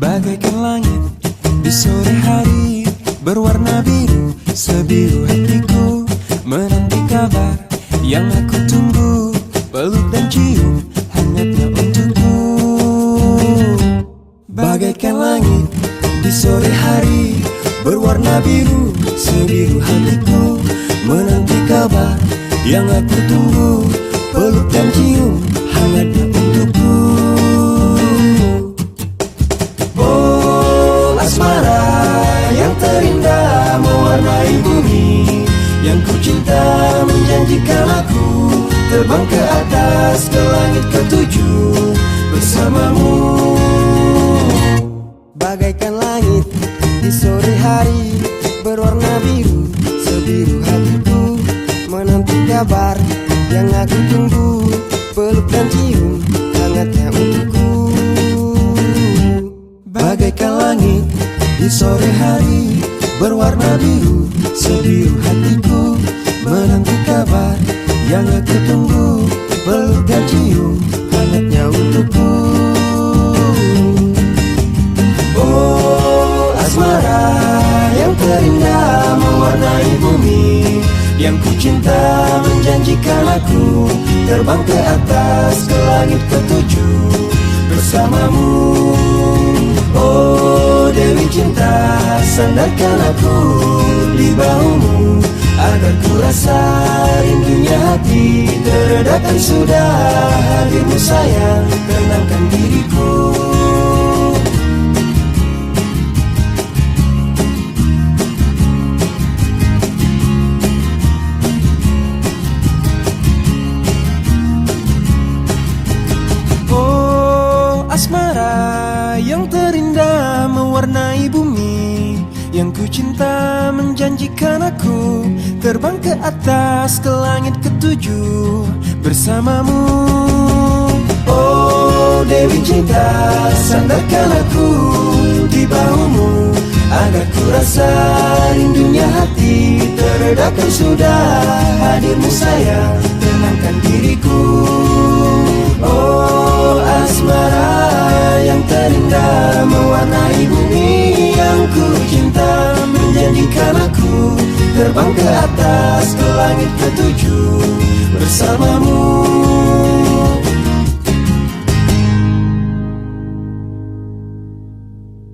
Bagaikan langit di sore hari berwarna biru, sebiru hatiku menanti kabar yang aku tunggu, peluk dan cium hangatnya untukku. Bagaikan langit di sore hari berwarna biru, sebiru hatiku menanti kabar yang aku tunggu, peluk dan cium hangatnya untukku. Oh asmara yang terindah mewarnai bumi, yang ku cinta menjanjikan aku terbang ke atas ke langit ketujuh bersamamu. Bagaikan langit di sore hari berwarna biru, sebiru hatiku menanti kabar yang aku tunggu, peluk dan cium hangatnya untukku. Bagaikan langit di sore hari berwarna biru, sebiru hatiku menanti kabar yang aku tunggu, peluk dan cium hangatnya untukku. Oh asmara yang terindah mewarnai bumi, yang ku cinta menjanjikan aku terbang ke atas ke langit ketujuh bersamamu. Oh Dewi cinta, sandarkan aku di bahumu agar ku rasa rindunya hati teredakan sudah hadirmu sayang, tenangkan diriku. Asmara yang terindah mewarnai bumi, yang ku cinta menjanjikan aku terbang ke atas ke langit ketujuh bersamamu. Oh Dewi cinta, sandarkan aku di bahumu agar ku rasa rindunya hati teredakan sudah hadirmu sayang, tenangkan diriku. Oh asmara yang terindah mewarnai bumi, yang ku cinta menjanjikan aku terbang ke atas ke langit ketujuh bersamamu.